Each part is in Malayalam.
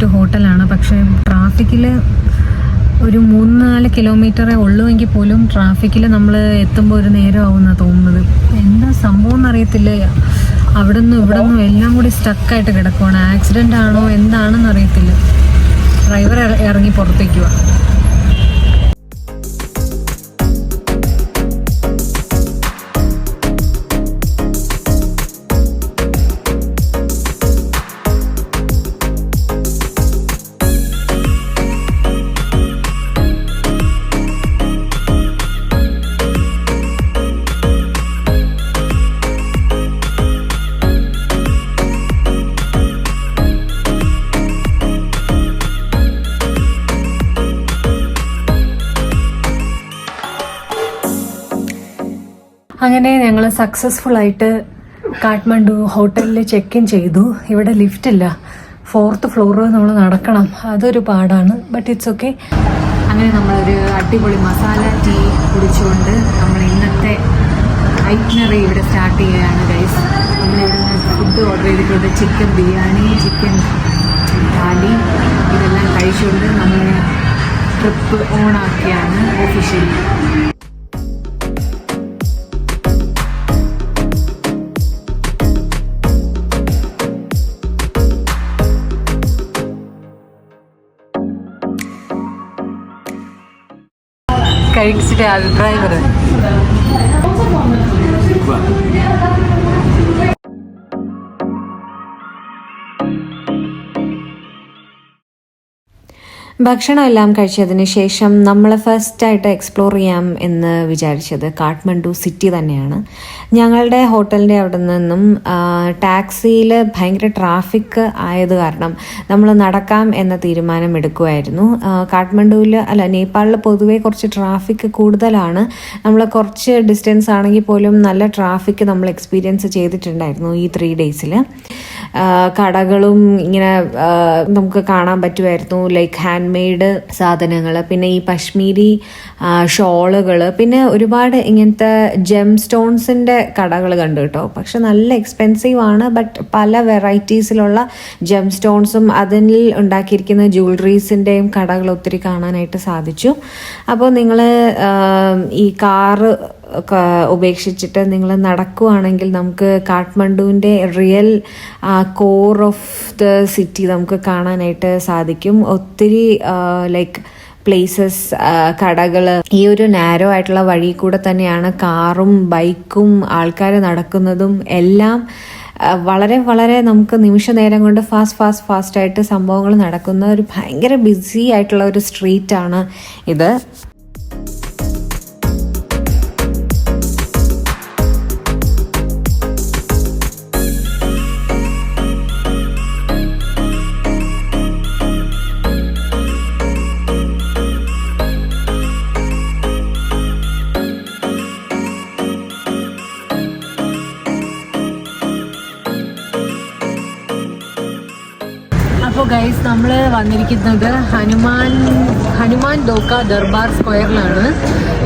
ടു ഹോട്ടലാണ്. പക്ഷേ ട്രാഫിക്കിൽ ഒരു 3-4 കിലോമീറ്ററേ ഉള്ളൂ എങ്കിൽ പോലും ട്രാഫിക്കിൽ നമ്മൾ എത്തുമ്പോൾ ഒരു നേരമാവുമെന്നാണ് തോന്നുന്നത്. എന്താ സംഭവം എന്നറിയത്തില്ല. അവിടെ നിന്നും ഇവിടെ നിന്നും എല്ലാം കൂടി സ്റ്റക്കായിട്ട് കിടക്കുവാണ്. ആക്സിഡൻ്റ് ആണോ എന്താണെന്ന് അറിയത്തില്ല. ഡ്രൈവർ ഇറങ്ങി പുറത്തേക്കുക. അങ്ങനെ ഞങ്ങൾ സക്സസ്ഫുള്ളായിട്ട് കാഠ്മണ്ഡു ഹോട്ടലിൽ ചെക്ക് ഇൻ ചെയ്തു. ഇവിടെ ലിഫ്റ്റ് ഇല്ല, 4th ഫ്ലോർ നമ്മൾ നടക്കണം. അതൊരു പാടാണ്, ബട്ട് ഇറ്റ്സ് ഓക്കെ. അങ്ങനെ നമ്മളൊരു അടിപൊളി മസാല ടീ കുടിച്ചുകൊണ്ട് നമ്മൾ ഇന്നത്തെ ഐറ്റ്നറി ഇവിടെ സ്റ്റാർട്ട് ചെയ്യുകയാണ് ഗൈസ്. നമ്മളിവിടെ ഫുഡ് ഓർഡർ ചെയ്തിട്ടുണ്ട്. ചിക്കൻ ബിരിയാണി, ചിക്കൻ താലി, ഇതെല്ലാം കഴിച്ചുകൊണ്ട് നമ്മൾ ട്രിപ്പ് ഓണാക്കിയാണ് ഒഫീഷ്യലി. കഴിച്ചിട്ട് അഭിപ്രായം പറ. ഭക്ഷണമെല്ലാം കഴിച്ചതിന് ശേഷം നമ്മൾ ഫസ്റ്റായിട്ട് എക്സ്പ്ലോർ ചെയ്യാം എന്ന് വിചാരിച്ചത് കാഠ്മണ്ഡു സിറ്റി തന്നെയാണ്. ഞങ്ങളുടെ ഹോട്ടലിൻ്റെ അവിടെ നിന്നും ടാക്സിയിൽ ഭയങ്കര ട്രാഫിക് ആയത് കാരണം നമ്മൾ നടക്കാം എന്ന തീരുമാനം എടുക്കുമായിരുന്നു. കാഠ്മണ്ഡുവിൽ നേപ്പാളിൽ പൊതുവെ കുറച്ച് ട്രാഫിക് കൂടുതലാണ്. നമ്മൾ കുറച്ച് ഡിസ്റ്റൻസ് ആണെങ്കിൽ പോലും നല്ല ട്രാഫിക് നമ്മൾ എക്സ്പീരിയൻസ് ചെയ്തിട്ടുണ്ടായിരുന്നു ഈ 3 ഡേയ്സിൽ. കടകളും ഇങ്ങനെ നമുക്ക് കാണാൻ പറ്റുമായിരുന്നു, ലൈക്ക് ഹാൻഡ് മെയ്ഡ് സാധനങ്ങൾ, പിന്നെ ഈ പശ്മീരി ഷോളുകൾ, പിന്നെ ഒരുപാട് ഇങ്ങനത്തെ ജെം സ്റ്റോൺസിൻ്റെ കടകൾ കണ്ടു കേട്ടോ. പക്ഷെ നല്ല എക്സ്പെൻസീവ് ആണ്. ബട്ട് പല വെറൈറ്റീസിലുള്ള ജെം സ്റ്റോൺസും അതിൽ ഉണ്ടാക്കിയിരിക്കുന്ന ജ്വല്ലറീസിൻ്റെയും കടകൾ ഒത്തിരി കാണാനായിട്ട് സാധിച്ചു. അപ്പോൾ നിങ്ങൾ ഈ കാറ് ഉപേക്ഷിച്ചിട്ട് നിങ്ങൾ നടക്കുകയാണെങ്കിൽ നമുക്ക് കാഠ്മണ്ഡുവിൻ്റെ real core of the city നമുക്ക് കാണാനായിട്ട് സാധിക്കും. ഒത്തിരി ലൈക്ക് പ്ലേസസ്, കടകൾ, ഈ ഒരു നാരോ ആയിട്ടുള്ള വഴി കൂടെ തന്നെയാണ് കാറും ബൈക്കും ആൾക്കാർ നടക്കുന്നതും എല്ലാം. വളരെ വളരെ നമുക്ക് നിമിഷ നേരം കൊണ്ട് ഫാസ്റ്റായിട്ട് സംഭവങ്ങൾ നടക്കുന്ന ഒരു ഭയങ്കര ബിസി ആയിട്ടുള്ള ഒരു സ്ട്രീറ്റാണ് ഇത്. അപ്പോൾ ഗൈസ്, നമ്മൾ വന്നിരിക്കുന്നത് ഹനുമാൻ ദോക്ക ദർബാർ സ്ക്വയറിലാണ്.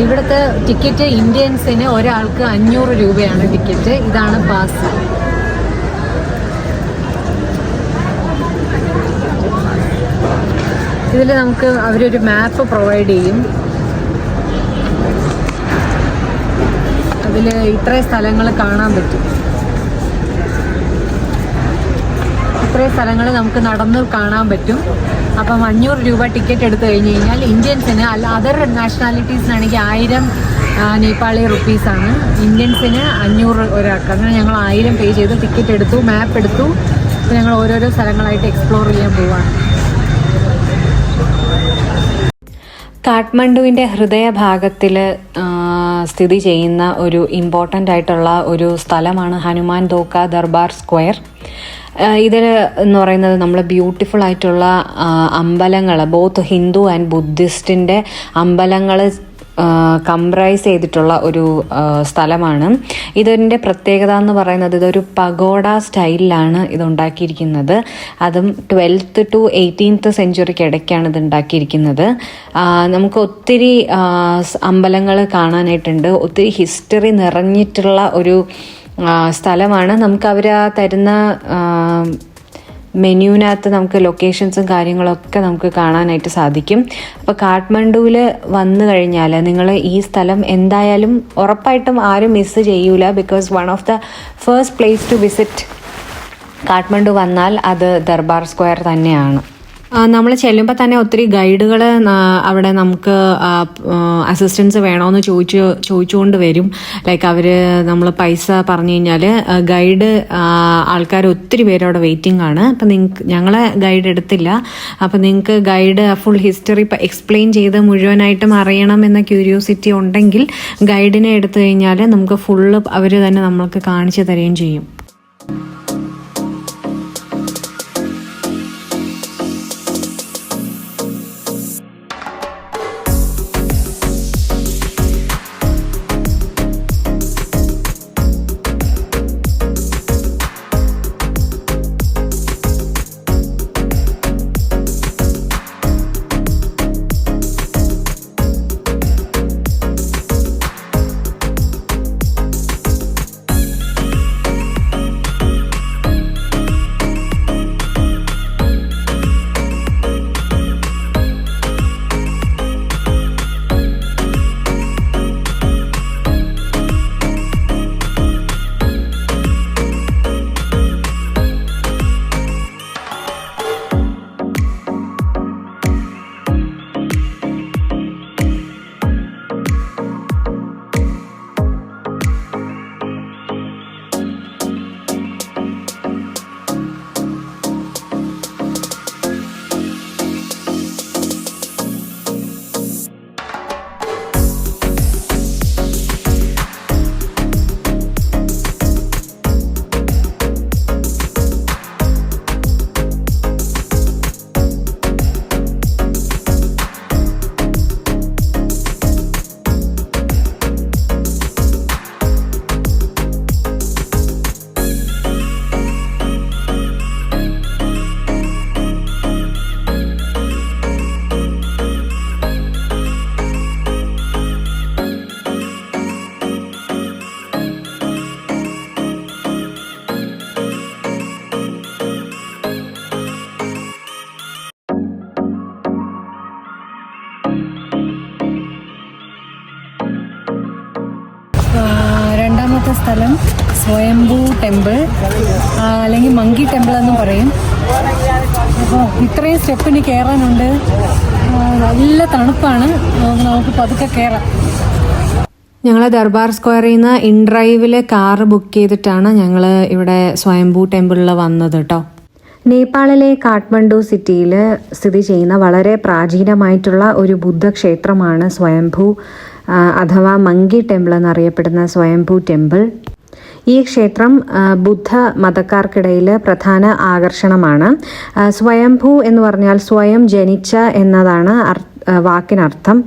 ഇവിടുത്തെ ടിക്കറ്റ് ഇന്ത്യൻസിന് ഒരാൾക്ക് 500 രൂപയാണ് ടിക്കറ്റ്. ഇതാണ് പാസ്. ഇതിൽ നമുക്ക് അവരൊരു മാപ്പ് പ്രൊവൈഡ് ചെയ്യും. അതിൽ ഇത്രയും സ്ഥലങ്ങൾ കാണാൻ പറ്റും. ഇത്രയും സ്ഥലങ്ങൾ നമുക്ക് നടന്ന് കാണാൻ പറ്റും. അപ്പം 500 രൂപ ടിക്കറ്റ് എടുത്തു കഴിഞ്ഞ് കഴിഞ്ഞാൽ ഇന്ത്യൻസിന്, അല്ല അതർ നാഷണാലിറ്റീസിനാണെങ്കിൽ 1000 നേപ്പാളി റുപ്പീസാണ്. ഇന്ത്യൻസിന് 500 ഒരാൾക്ക്. അങ്ങനെ ഞങ്ങൾ 1000 പേ ചെയ്ത് ടിക്കറ്റ് എടുത്തു, മാപ്പ് എടുത്തു. അപ്പോൾ ഞങ്ങൾ ഓരോരോ സ്ഥലങ്ങളായിട്ട് എക്സ്പ്ലോർ ചെയ്യാൻ പോവുകയാണ്. കാഠ്മണ്ഡുവിൻ്റെ ഹൃദയഭാഗത്തിൽ സ്ഥിതി ചെയ്യുന്ന ഒരു ഇമ്പോർട്ടൻ്റ് ആയിട്ടുള്ള ഒരു സ്ഥലമാണ് ഹനുമാൻ ദോക്ക ദർബാർ സ്ക്വയർ. ഇതിൽ എന്ന് പറയുന്നത് നമ്മൾ ബ്യൂട്ടിഫുൾ ആയിട്ടുള്ള അമ്പലങ്ങൾ, ബോത്ത് ഹിന്ദു ആൻഡ് ബുദ്ധിസ്റ്റിൻ്റെ അമ്പലങ്ങൾ കംപ്രൈസ് ചെയ്തിട്ടുള്ള ഒരു സ്ഥലമാണ്. ഇതിൻ്റെ പ്രത്യേകത എന്ന് പറയുന്നത് ഇതൊരു പഗോഡ സ്റ്റൈലിലാണ് ഇതുണ്ടാക്കിയിരിക്കുന്നത്. അതും 12th to 18th സെഞ്ച്വറിക്ക് ഇടയ്ക്കാണ് ഇത് ഉണ്ടാക്കിയിരിക്കുന്നത്. നമുക്ക് ഒത്തിരി അമ്പലങ്ങൾ കാണാനായിട്ടുണ്ട്. ഒത്തിരി ഹിസ്റ്ററി നിറഞ്ഞിട്ടുള്ള ഒരു സ്ഥലമാണ്. നമുക്ക് അവർ തരുന്ന മെനുവിനകത്ത് നമുക്ക് ലൊക്കേഷൻസും കാര്യങ്ങളൊക്കെ നമുക്ക് കാണാനായിട്ട് സാധിക്കും. അപ്പോൾ കാഠ്മണ്ഡുവിൽ വന്നു കഴിഞ്ഞാൽ നിങ്ങൾ ഈ സ്ഥലം എന്തായാലും ഉറപ്പായിട്ടും ആരും മിസ് ചെയ്യൂല. Because one of the first place to visit Kathmandu വന്നാൽ അത് ദർബാർ സ്ക്വയർ തന്നെയാണ്. നമ്മൾ ചെല്ലുമ്പോൾ തന്നെ ഒത്തിരി ഗൈഡുകൾ അവിടെ നമുക്ക് അസിസ്റ്റൻസ് വേണമെന്ന് ചോദിച്ചുകൊണ്ട് വരും. ലൈക്ക് അവർ നമ്മൾ പൈസ പറഞ്ഞു കഴിഞ്ഞാൽ ഗൈഡ് ആൾക്കാർ ഒത്തിരി പേര് അവിടെ വെയിറ്റിംഗ് ആണ്. അപ്പം ഞങ്ങളെ ഗൈഡ് എടുത്തില്ല. അപ്പം നിങ്ങൾക്ക് ഗൈഡ് ഫുൾ ഹിസ്റ്ററി എക്സ്പ്ലെയിൻ ചെയ്ത് മുഴുവനായിട്ടും അറിയണം എന്ന ക്യൂരിയോസിറ്റി ഉണ്ടെങ്കിൽ ഗൈഡിനെ എടുത്തു കഴിഞ്ഞാൽ നമുക്ക് ഫുള്ള് അവർ തന്നെ നമ്മൾക്ക് കാണിച്ചു തരികയും ചെയ്യും. രണ്ടാമത്തെ സ്ഥലം സ്വയംഭൂ ടെമ്പിൾ അല്ലെങ്കിൽ മങ്കി ടെമ്പിൾ എന്നും പറയും. അപ്പോൾ ഇത്രയും സ്റ്റെപ്പിന് കയറാനുണ്ട്. നല്ല തണുപ്പാണ്. നമുക്ക് പതുക്കെ കയറാം. ഞങ്ങൾ ദർബാർ സ്ക്വയറിൽ നിന്ന് ഇൻഡ്രൈവിൽ കാറ് ബുക്ക് ചെയ്തിട്ടാണ് ഞങ്ങൾ ഇവിടെ സ്വയംഭൂ ടെമ്പിളിൽ വന്നത് കേട്ടോ. നേപ്പാളിലെ കാഠ്മണ്ഡു സിറ്റിയിൽ സ്ഥിതി ചെയ്യുന്ന വളരെ പ്രാചീനമായിട്ടുള്ള ഒരു ബുദ്ധക്ഷേത്രമാണ് സ്വയംഭൂ അഥവാ മങ്കി ടെമ്പിൾ എന്നറിയപ്പെടുന്ന സ്വയംഭൂ ടെമ്പിൾ. ഈ ക്ഷേത്രം ബുദ്ധ മതക്കാർക്കിടയിൽ പ്രധാന ആകർഷണമാണ്. സ്വയംഭൂ എന്ന് പറഞ്ഞാൽ സ്വയം ജനിച്ച എന്നതാണ് വാക്കിനർത്ഥം.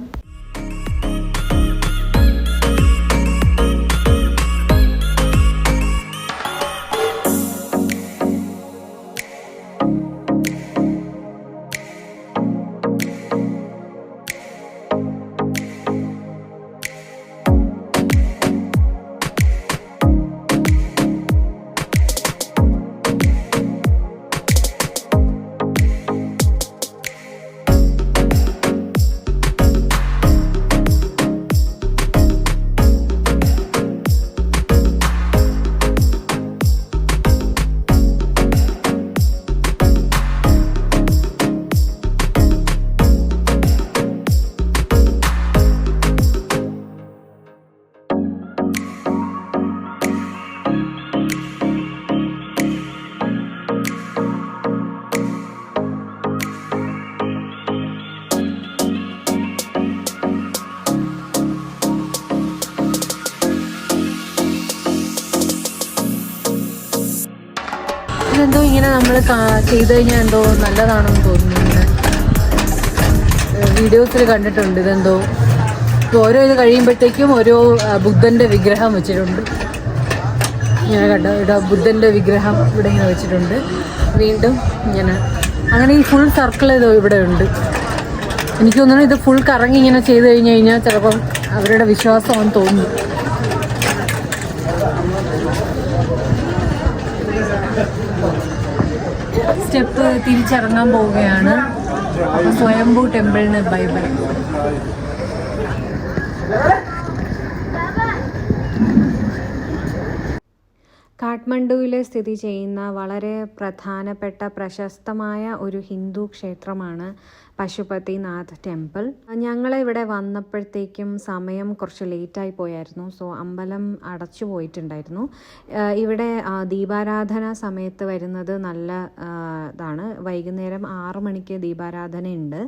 ഇതെന്തോ ഇങ്ങനെ നമ്മൾ ചെയ്ത് കഴിഞ്ഞാൽ എന്തോ നല്ലതാണെന്ന് തോന്നുന്നു. ഇങ്ങനെ വീഡിയോസിൽ കണ്ടിട്ടുണ്ട്. ഇതെന്തോ ഓരോ ഇത് കഴിയുമ്പോഴത്തേക്കും ഓരോ ബുദ്ധൻ്റെ വിഗ്രഹം വെച്ചിട്ടുണ്ട്. ഇങ്ങനെ കണ്ടോ, ഇവിടെ ബുദ്ധൻ്റെ വിഗ്രഹം ഇവിടെ ഇങ്ങനെ വെച്ചിട്ടുണ്ട്. വീണ്ടും ഇങ്ങനെ അങ്ങനെ ഈ ഫുൾ സർക്കിൾ ഇത് ഇവിടെ ഉണ്ട്. എനിക്ക് തോന്നുന്നു ഇത് ഫുൾ കറങ്ങി ഇങ്ങനെ ചെയ്ത് കഴിഞ്ഞാൽ ചിലപ്പം അവരുടെ വിശ്വാസമാണെന്ന് തോന്നുന്നു. സ്റ്റെപ്പ് തിരിച്ചിറങ്ങാൻ പോവുകയാണ്. സ്വയംഭൂ ടെമ്പിളിന് ബൈ ബൈ. കാഠ്മണ്ഡുവിൽ സ്ഥിതി ചെയ്യുന്ന വളരെ പ്രധാനപ്പെട്ട പ്രശസ്തമായ ഒരു ഹിന്ദു ക്ഷേത്രമാണ് പശുപതിനാഥ് ടെമ്പിൾ. ഞങ്ങളിവിടെ വന്നപ്പോഴത്തേക്കും സമയം കുറച്ച് ലേറ്റായി പോയായിരുന്നു. സോ അമ്പലം അടച്ചു പോയിട്ടുണ്ടായിരുന്നു. ഇവിടെ ദീപാരാധന സമയത്ത് വരുന്നത് നല്ല ഇതാണ്. വൈകുന്നേരം 6 മണിക്ക് ദീപാരാധനയുണ്ട്.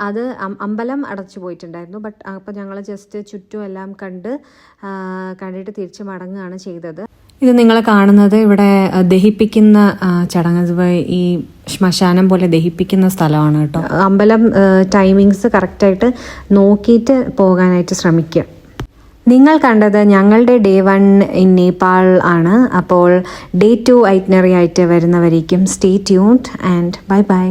അത് അമ്പലം അടച്ചു പോയിട്ടുണ്ടായിരുന്നു. അപ്പോൾ ഞങ്ങൾ ജസ്റ്റ് ചുറ്റും എല്ലാം കണ്ടിട്ട് തിരിച്ച് മടങ്ങുകയാണ് ചെയ്തത്. ഇത് നിങ്ങൾ കാണുന്നത് ഇവിടെ ദഹിപ്പിക്കുന്ന ചടങ്ങ്, ഈ ശ്മശാനം പോലെ ദഹിപ്പിക്കുന്ന സ്ഥലമാണ് കേട്ടോ. അമ്പലം ടൈമിങ്സ് കറക്റ്റായിട്ട് നോക്കിയിട്ട് പോകാനായിട്ട് ശ്രമിക്കുക. നിങ്ങൾ കണ്ടത് ഞങ്ങളുടെ Day 1 ഇൻ നേപ്പാൾ ആണ്. അപ്പോൾ Day 2 ഐറ്റിനറി ആയിട്ട് വരുന്നവരേക്കും stay tuned and bye by.